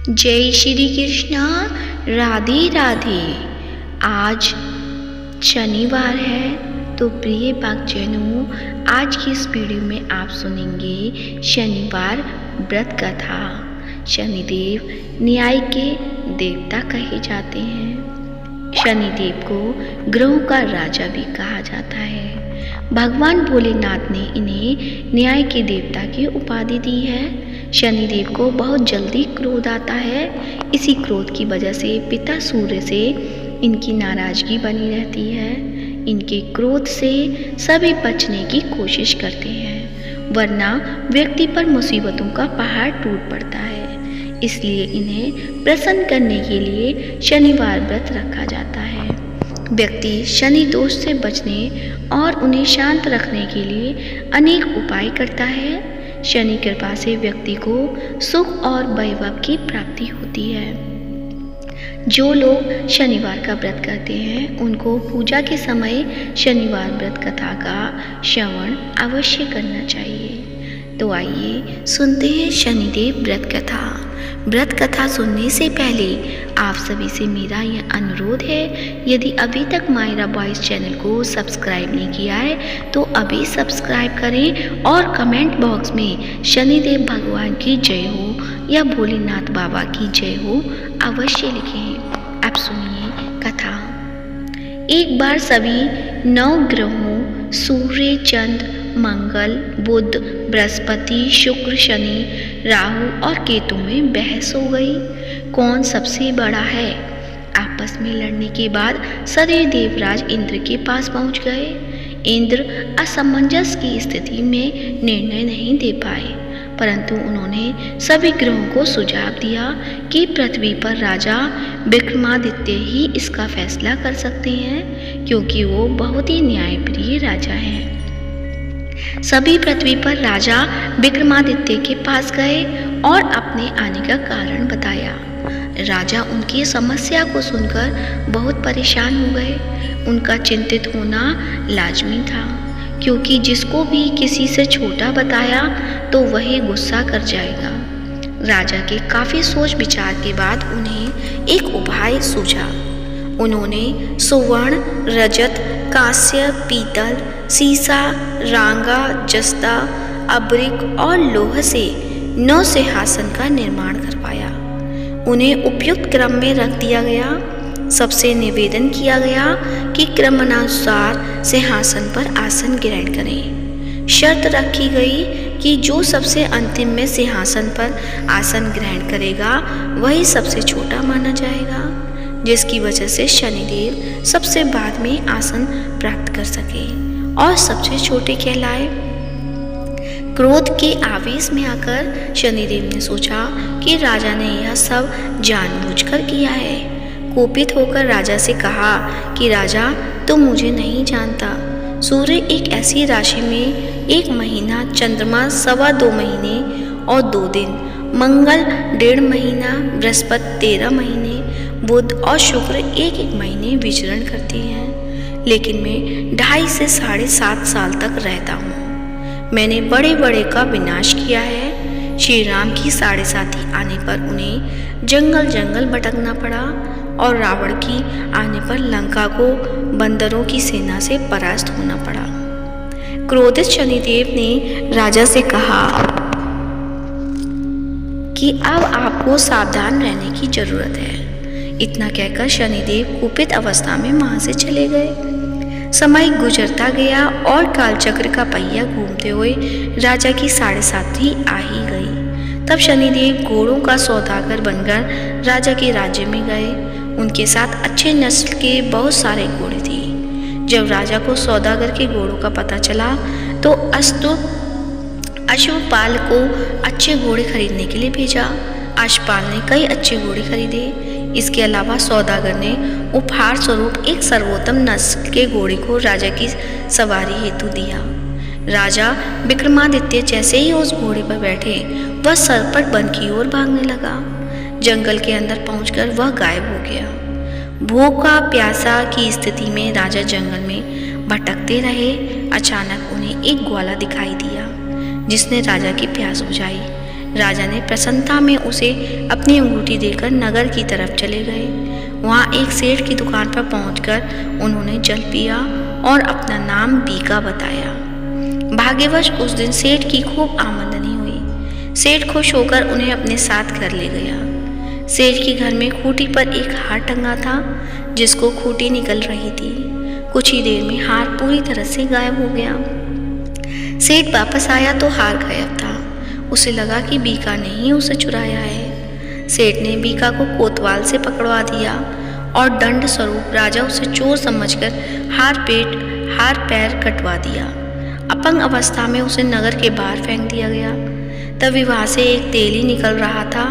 जय श्री कृष्णा। राधे राधे। आज शनिवार है तो प्रिय भक्तजनों, आज की इस वीडियो में आप सुनेंगे शनिवार व्रत कथा। शनिदेव न्याय के देवता कहे जाते हैं। शनिदेव को ग्रहों का राजा भी कहा जाता है। भगवान भोलेनाथ ने इन्हें न्याय के देवता की उपाधि दी है। शनिदेव को बहुत जल्दी क्रोध आता है। इसी क्रोध की वजह से पिता सूर्य से इनकी नाराजगी बनी रहती है। इनके क्रोध से सभी बचने की कोशिश करते हैं, वरना व्यक्ति पर मुसीबतों का पहाड़ टूट पड़ता है। इसलिए इन्हें प्रसन्न करने के लिए शनिवार व्रत रखा जाता है। व्यक्ति शनि दोष से बचने और उन्हें शांत रखने के लिए अनेक उपाय करता है। शनि कृपा से व्यक्ति को सुख और वैभव की प्राप्ति होती है। जो लोग शनिवार का व्रत करते हैं उनको पूजा के समय शनिवार व्रत कथा का श्रवण अवश्य करना चाहिए। तो आइए सुनते हैं शनिदेव व्रत कथा। व्रत कथा सुनने से पहले आप सभी से मेरा यह अनुरोध है, यदि अभी तक मायरा बॉयज़ चैनल को सब्सक्राइब नहीं किया है तो अभी सब्सक्राइब करें और कमेंट बॉक्स में शनिदेव भगवान की जय हो या भोलेनाथ बाबा की जय हो अवश्य लिखें। अब सुनिए कथा। एक बार सभी 9 ग्रहों सूर्य, चंद्र, मंगल, बुध, बृहस्पति, शुक्र, शनि, राहु और केतु में बहस हो गई, कौन सबसे बड़ा है। आपस में लड़ने के बाद सदैव देवराज इंद्र के पास पहुंच गए। इंद्र असमंजस की स्थिति में निर्णय नहीं दे पाए, परंतु उन्होंने सभी ग्रहों को सुझाव दिया कि पृथ्वी पर राजा विक्रमादित्य ही इसका फैसला कर सकते हैं, क्योंकि वो बहुत ही न्यायप्रिय राजा हैं। सभी पृथ्वी पर राजा विक्रमादित्य के पास गए और अपने आने का कारण बताया। राजा उनकी समस्या को सुनकर बहुत परेशान हो गए। उनका चिंतित होना लाजमी था, क्योंकि जिसको भी किसी से छोटा बताया तो वही गुस्सा कर जाएगा। राजा के काफी सोच विचार के बाद उन्हें एक उपाय सूझा। उन्होंने सुवर्ण, रजत, कांस्य, पीतल, सीसा, रांगा, जस्ता, अब्रिक और लोह से 9 सिंहासन का निर्माण करवाया। उन्हें उपयुक्त क्रम में रख दिया गया। सबसे निवेदन किया गया कि क्रमानुसार सिंहासन पर आसन ग्रहण करें। शर्त रखी गई कि जो सबसे अंतिम में सिंहासन पर आसन ग्रहण करेगा वही सबसे छोटा माना जाएगा, जिसकी वजह से शनिदेव सबसे बाद में आसन प्राप्त कर सके और सबसे छोटे कहलाए। क्रोध के आवेश में आकर शनिदेव ने सोचा कि राजा ने यह सब जानबूझकर किया है। कोपित होकर राजा से कहा कि राजा, तुम मुझे नहीं जानता। सूर्य एक ऐसी राशि में 1 महीना, चंद्रमा 2.25 महीने और 2 दिन, मंगल 1.5 महीना, बृहस्पति 13 महीने, बुध और शुक्र 1-1 महीने विचरण करते हैं, लेकिन मैं 2.5 से 7.5 साल तक रहता हूँ। मैंने बड़े बड़े का विनाश किया है। श्री राम की 7.5 आने पर उन्हें जंगल जंगल भटकना पड़ा और रावण की आने पर लंका को बंदरों की सेना से परास्त होना पड़ा। क्रोधित शनिदेव ने राजा से कहा कि अब आपको सावधान रहने की जरूरत है। इतना कहकर शनिदेव कुपित अवस्था में वहां से चले गए। समय गुजरता गया और कालचक्र का पहिया घूमते हुए राजा की 7.5 आ ही गई। तब शनिदेव घोड़ों का सौदागर बनकर राजा के राज्य में गए। उनके साथ अच्छे नस्ल के बहुत सारे घोड़े थे। जब राजा को सौदागर के घोड़ों का पता चला तो अश्वपाल को अच्छे घोड़े खरीदने के लिए भेजा। अश्वपाल ने कई अच्छे घोड़े खरीदे। इसके अलावा सौदागर ने उपहार स्वरूप एक सर्वोत्तम नस्ल के घोड़े को राजा की सवारी हेतु दिया। राजा विक्रमादित्य जैसे ही उस घोड़े पर बैठे वह सरपट वन की ओर भागने लगा। जंगल के अंदर पहुंचकर वह गायब हो गया। भूखा प्यासा की स्थिति में राजा जंगल में भटकते रहे। अचानक उन्हें एक ग्वाला दिखाई दिया जिसने राजा की प्यास बुझाई। राजा ने प्रसन्नता में उसे अपनी अंगूठी देकर नगर की तरफ चले गए। वहाँ एक सेठ की दुकान पर पहुंचकर उन्होंने जल पिया और अपना नाम बीका बताया। भाग्यवश उस दिन सेठ की खूब आमदनी हुई। सेठ खुश होकर उन्हें अपने साथ घर ले गया। सेठ के घर में खूंटी पर एक हार टंगा था, जिसको खूंटी निकल रही थी। कुछ ही देर में हार पूरी तरह से गायब हो गया। सेठ वापस आया तो हार गायब था। उसे लगा कि बीका ने ही उसे चुराया है। सेठ ने बीका को कोतवाल से पकड़वा दिया और दंड स्वरूप राजा उसे चोर समझकर हार पैर कटवा दिया। अपंग अवस्था में उसे नगर के बाहर फेंक दिया गया। तभी वहाँ से एक तेली निकल रहा था,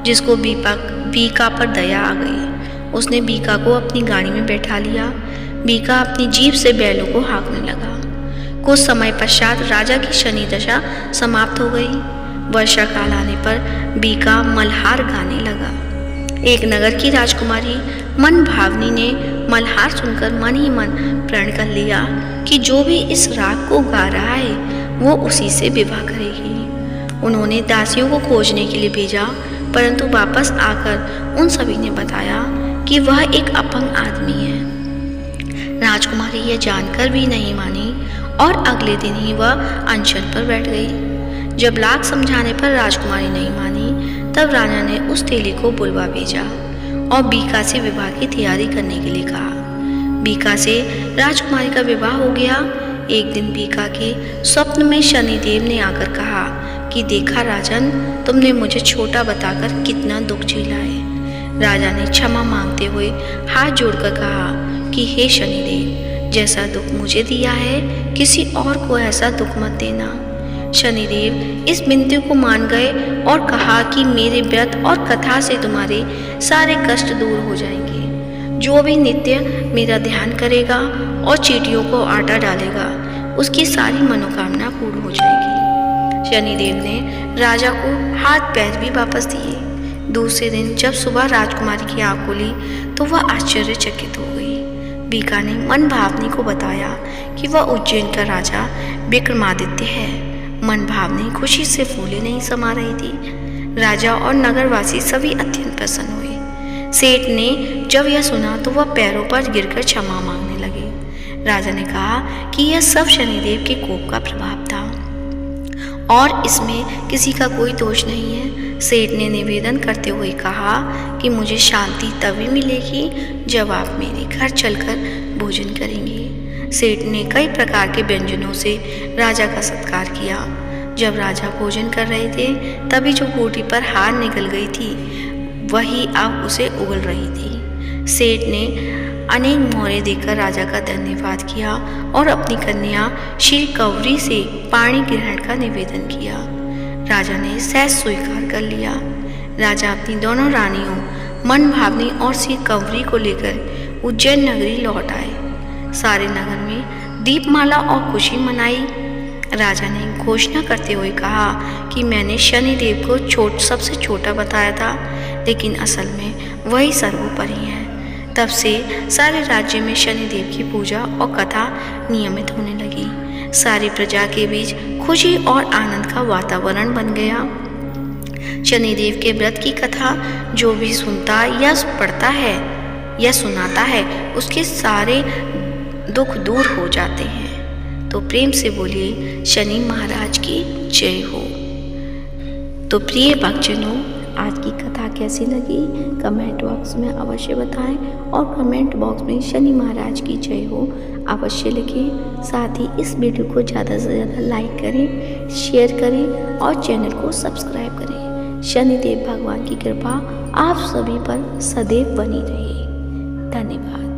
जिसको बीका पर दया आ गई। उसने बीका को अपनी गाड़ी में बैठा लिया। बीका अपनी जीभ से बैलों को हाँकने लगा। कुछ समय पश्चात राजा की शनि दशा समाप्त हो गई। वर्षा काल आने पर बीका मल्हार गाने लगा। एक नगर की राजकुमारी मन भावनी ने मल्हार सुनकर मन ही मन प्रण कर लिया कि जो भी इस राग को गा रहा है वो उसी से विवाह करेगी। उन्होंने दासियों को खोजने के लिए भेजा, परंतु वापस आकर उन सभी ने बताया कि वह एक अपंग आदमी है। राजकुमारी यह जानकर भी नहीं मानी और अगले दिन ही वह अनशन पर बैठ गई। जब लाख समझाने पर राजकुमारी नहीं मानी, तब राजा ने उस तेली को बुलवा भेजा और बीका से विवाह की तैयारी करने के लिए कहा। बीका से राजकुमारी का विवाह हो गया। एक दिन बीका के स्वप्न में शनिदेव ने आकर कहा कि देखा राजन, तुमने मुझे छोटा बताकर कितना दुख झेला है। राजा ने क्षमा मांगते हुए हाथ जोड़कर कहा कि हे शनिदेव, जैसा दुख मुझे दिया है किसी और को ऐसा दुख मत देना। शनिदेव इस विनती को मान गए और कहा कि मेरे व्रत और कथा से तुम्हारे सारे कष्ट दूर हो जाएंगे। जो भी नित्य मेरा ध्यान करेगा और चींटियों को आटा डालेगा, उसकी सारी मनोकामना पूर्ण हो जाएगी। शनिदेव ने राजा को हाथ पैर भी वापस दिए। दूसरे दिन जब सुबह राजकुमारी की आँख खुली तो वह आश्चर्यचकित हो गई। बीका ने मन भावनी को बताया कि वह उज्जैन का राजा विक्रमादित्य है। मन भावनी खुशी से फूले नहीं समा रही थी। राजा और नगरवासी सभी अत्यंत प्रसन्न हुए। सेठ ने जब यह सुना तो वह पैरों पर गिरकर क्षमा मांगने लगे। राजा ने कहा कि यह सब शनिदेव के कोप का प्रभाव था और इसमें किसी का कोई दोष नहीं है। सेठ ने निवेदन करते हुए कहा कि मुझे शांति तभी मिलेगी जब आप मेरे घर चलकर भोजन करेंगे। सेठ ने कई प्रकार के व्यंजनों से राजा का सत्कार किया। जब राजा भोजन कर रहे थे तभी जो बूटी पर हार निकल गई थी वही अब उसे उगल रही थी। सेठ ने अनेक मोहरे देकर राजा का धन्यवाद किया और अपनी कन्या श्री कौरी से पाणी ग्रहण का निवेदन किया। राजा ने सहज स्वीकार कर लिया। राजा अपनी दोनों रानियों मन भावनी और श्री कौरी को लेकर उज्जैन नगरी लौट आए। सारे नगर में दीपमाला और खुशी मनाई। राजा ने घोषणा करते हुए कहा कि मैंने शनिदेव को सबसे छोटा बताया था, लेकिन असल में वही सर्वोपरि है। तब से सारे राज्य में शनिदेव की पूजा और कथा नियमित होने लगी। सारी प्रजा के बीच खुशी और आनंद का वातावरण बन गया। शनिदेव के व्रत की कथा जो भी सुनता या पढ़ता है या सुनाता है उसके सारे दुख दूर हो जाते हैं। तो प्रेम से बोलिए शनि महाराज की जय हो। तो प्रिय भक्तजनों, आज की कथा कैसी लगी कमेंट बॉक्स में अवश्य बताएं और कमेंट बॉक्स में शनि महाराज की जय हो अवश्य लिखें। साथ ही इस वीडियो को ज़्यादा से ज़्यादा लाइक करें, शेयर करें और चैनल को सब्सक्राइब करें। शनिदेव भगवान की कृपा आप सभी पर सदैव बनी रहे। धन्यवाद।